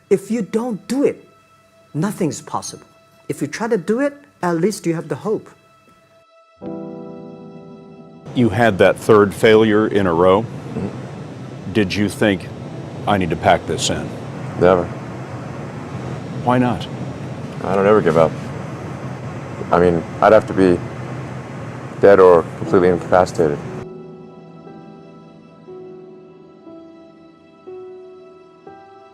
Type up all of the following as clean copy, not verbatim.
If you don't do it, nothing's possible. If you try to do it, at least you have the hope. You had that third failure in a row. Did you think, I need to pack this in? Never. Why not? I don't ever give up. I mean, I'd have to be dead or completely incapacitated.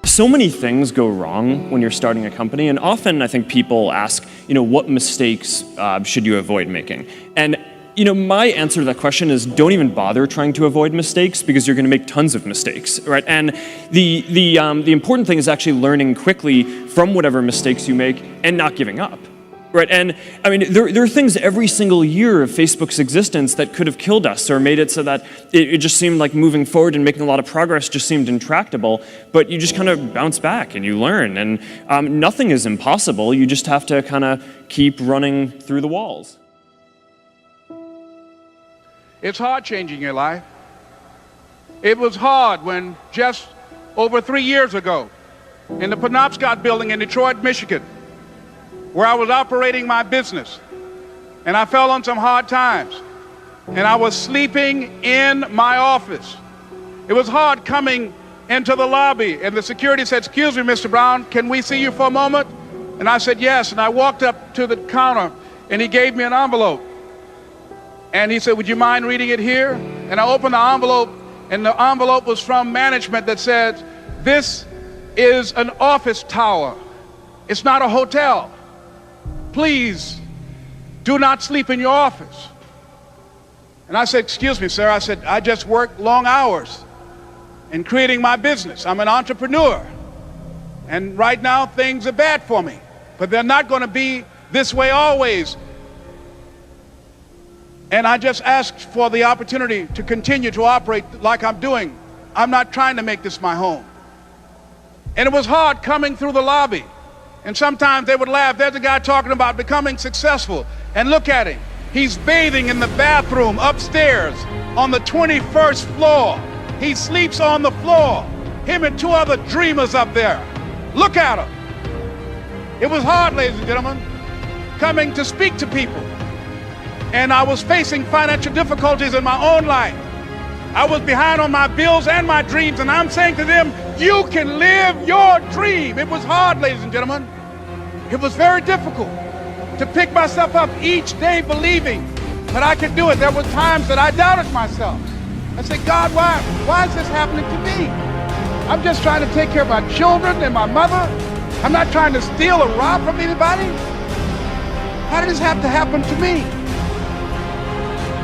So many things go wrong when you're starting a company, and often I think people ask, what mistakes should you avoid making? And my answer to that question is don't even bother trying to avoid mistakes, because you're going to make tons of mistakes, right? And the important thing is actually learning quickly from whatever mistakes you make and not giving up. Right, and I mean, there are things every single year of Facebook's existence that could have killed us or made it so that it just seemed like moving forward and making a lot of progress just seemed intractable, but you just kind of bounce back and you learn, and nothing is impossible. You just have to kind of keep running through the walls. It's hard changing your life. It was hard when just over 3 years ago, in the Penobscot building in Detroit, Michigan, where I was operating my business, and I fell on some hard times, and I was sleeping in my office. It was hard coming into the lobby, and the security said, "Excuse me, Mr. Brown, can we see you for a moment?" And I said, "Yes," and I walked up to the counter, and he gave me an envelope. And he said, "Would you mind reading it here?" And I opened the envelope, and the envelope was from management that said, "This is an office tower. It's not a hotel. Please do not sleep in your office." And I said, "Excuse me, sir." I said, "I just work long hours in creating my business. I'm an entrepreneur. And right now things are bad for me, but they're not going to be this way always. And I just asked for the opportunity to continue to operate like I'm doing. I'm not trying to make this my home." And it was hard coming through the lobby. And sometimes they would laugh. There's a guy talking about becoming successful. And look at him. He's bathing in the bathroom upstairs on the 21st floor. He sleeps on the floor. Him and 2 other dreamers up there. Look at him. It was hard, ladies and gentlemen, coming to speak to people. And I was facing financial difficulties in my own life. I was behind on my bills and my dreams, and I'm saying to them, you can live your dream. It was hard, ladies and gentlemen. It was very difficult to pick myself up each day believing that I could do it. There were times that I doubted myself. I said, "God, why is this happening to me? I'm just trying to take care of my children and my mother. I'm not trying to steal or rob from anybody. How did this have to happen to me?"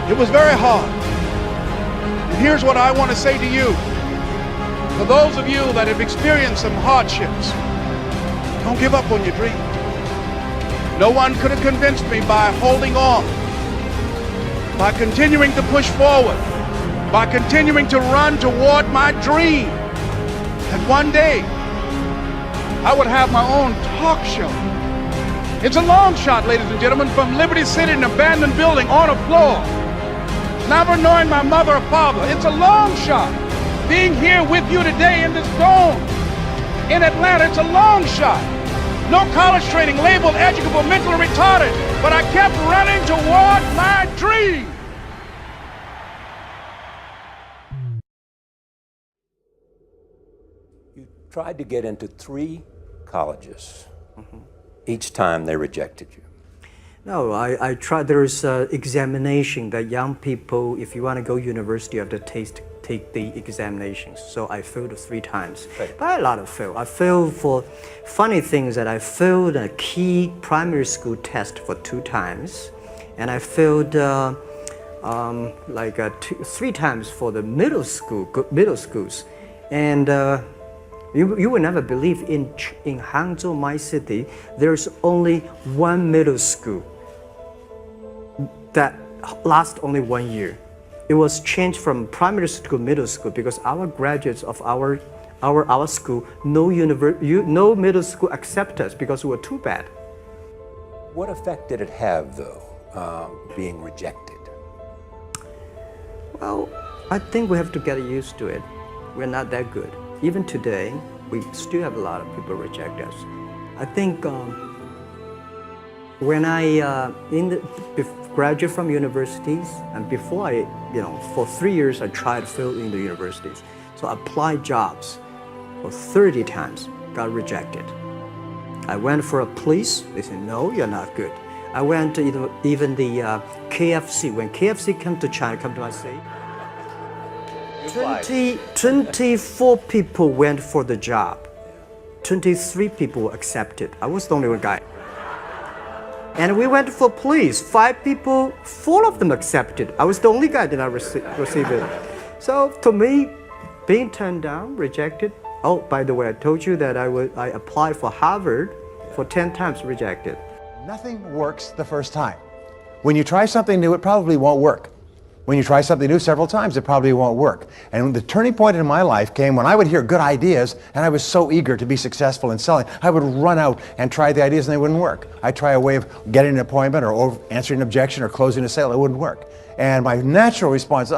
It was very hard. And here's what I want to say to you. For those of you that have experienced some hardships, don't give up on your dream. No one could have convinced me by holding on, by continuing to push forward, by continuing to run toward my dream, that one day I would have my own talk show. It's a long shot, ladies and gentlemen, from Liberty City, an abandoned building on a floor, never knowing my mother or father. It's a long shot. Being here with you today in this dome in Atlanta, it's a long shot. No college training, labeled educable, mentally retarded, but I kept running toward my dream. You tried to get into 3 colleges. Each time they rejected you. No, I tried. There's an examination that young people, if you want to go university, you have to take the examinations. So I failed 3 times. Right. But a lot of fail. I failed for funny things that I failed a key primary school test for 2 times, and I failed 3 times for the middle schools, and you will never believe in Hangzhou, my city, there's only 1 middle school that lasts only 1 year. It was changed from primary school, middle school, because our graduates of our school, no middle school accept us because we were too bad. What effect did it have, though, being rejected? Well, I think we have to get used to it. We're not that good. Even today, we still have a lot of people reject us. I think when I graduate from universities, and before I, for 3 years I tried to fill in the universities. So I applied jobs for 30 times, got rejected. I went for a police, they said, no, you're not good. I went to even the KFC. When KFC came to China, come to my city, 24 people went for the job. 23 people were accepted. I was the only one guy. And we went for police. 5 people, 4 of them accepted. I was the only guy that did not receive it. So to me, being turned down, rejected. Oh, by the way, I told you that I applied for Harvard for 10 times, rejected. Nothing works the first time. When you try something new, it probably won't work. When you try something new several times, it probably won't work. And the turning point in my life came when I would hear good ideas, and I was so eager to be successful in selling. I would run out and try the ideas, and they wouldn't work. I'd try a way of getting an appointment or answering an objection or closing a sale. It wouldn't work. And my natural response, and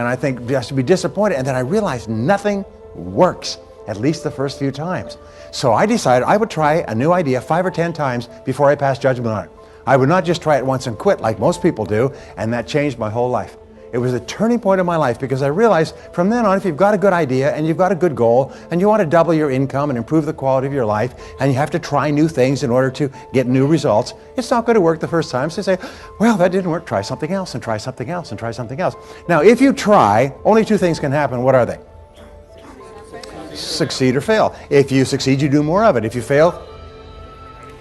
I think just to be disappointed. And then I realized nothing works, at least the first few times. So I decided I would try a new idea 5 or 10 times before I passed judgment on it. I would not just try it once and quit like most people do, and that changed my whole life. It was a turning point in my life because I realized from then on, if you've got a good idea and you've got a good goal and you want to double your income and improve the quality of your life, and you have to try new things in order to get new results, it's not going to work the first time. So you say, well, that didn't work, try something else and try something else and try something else. Now, if you try, only 2 things can happen. What are they? Succeed or fail. If you succeed, you do more of it. If you fail,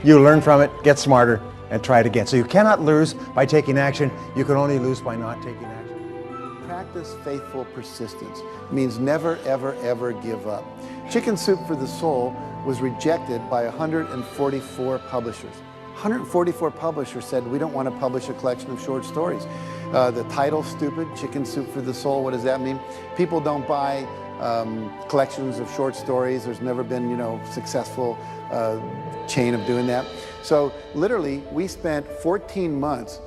you learn from it, get smarter, and try it again. So you cannot lose by taking action. You can only lose by not taking action. Practice faithful persistence. It means never, ever, ever give up. Chicken Soup for the Soul was rejected by 144 publishers. 144 publishers said, we don't want to publish a collection of short stories. The title's stupid, Chicken Soup for the Soul. What does that mean? People don't buy collections of short stories. There's never been, successful chain of doing that. So literally, we spent 14 months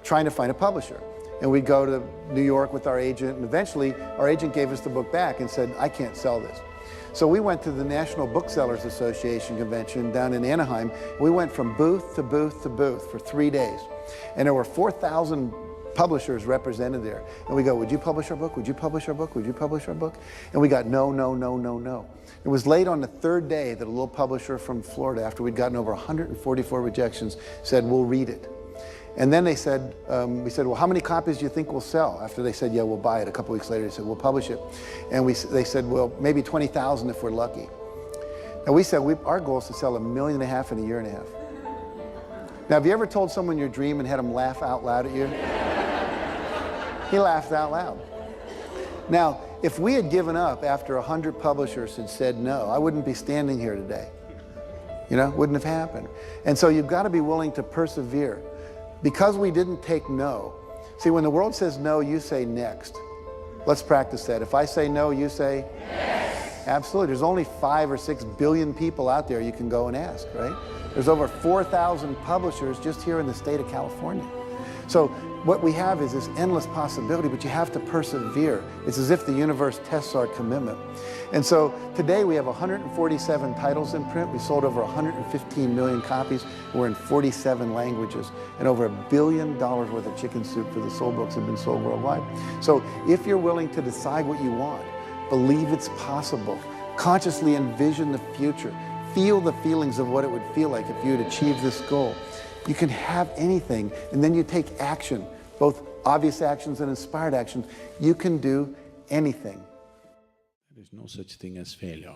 trying to find a publisher. And we'd go to New York with our agent, and eventually our agent gave us the book back and said, I can't sell this. So we went to the National Booksellers Association convention down in Anaheim. We went from booth to booth to booth for 3 days. And there were 4,000 publishers represented there. And we go, would you publish our book? Would you publish our book? Would you publish our book? And we got no, no, no, no, no. It was late on the 3rd day that a little publisher from Florida, after we'd gotten over 144 rejections, said, we'll read it. And then they said, we said, well, how many copies do you think we'll sell? After they said, yeah, we'll buy it. A couple weeks later, they said, we'll publish it. And they said, well, maybe 20,000 if we're lucky. And we said, our goal is to sell 1.5 million in a year and a half. Now, have you ever told someone your dream and had them laugh out loud at you? He laughed out loud. Now, if we had given up after 100 publishers had said no, I wouldn't be standing here today. Wouldn't have happened. And so you've got to be willing to persevere. Because we didn't take no. See, when the world says no, you say next. Let's practice that. If I say no, you say yes. Absolutely. There's only 5 or 6 billion people out there you can go and ask, right? There's over 4,000 publishers just here in the state of California. So what we have is this endless possibility, but you have to persevere. It's as if the universe tests our commitment. And so today we have 147 titles in print. We sold over 115 million copies. We're in 47 languages. And over $1 billion worth of Chicken Soup for the Soul books have been sold worldwide. So if you're willing to decide what you want, believe it's possible, consciously envision the future, feel the feelings of what it would feel like if you had achieved this goal, you can have anything, and then you take action, both obvious actions and inspired actions. You can do anything. There is no such thing as failure.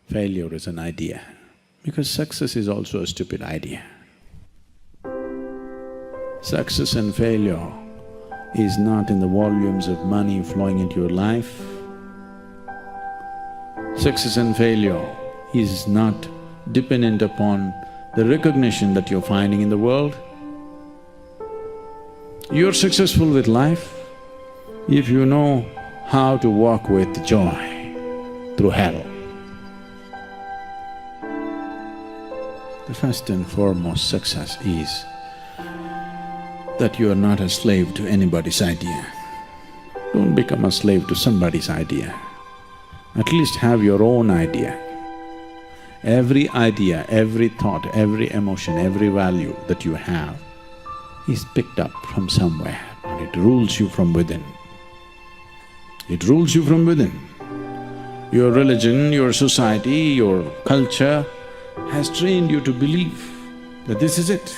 Failure is an idea, because success is also a stupid idea. Success and failure is not in the volumes of money flowing into your life. Success and failure is not dependent upon the recognition that you're finding in the world. You're successful with life if you know how to walk with joy through hell. The first and foremost success is that you are not a slave to anybody's idea. Don't become a slave to somebody's idea. At least have your own idea. Every idea, every thought, every emotion, every value that you have is picked up from somewhere and it rules you from within. It rules you from within. Your religion, your society, your culture has trained you to believe that this is it.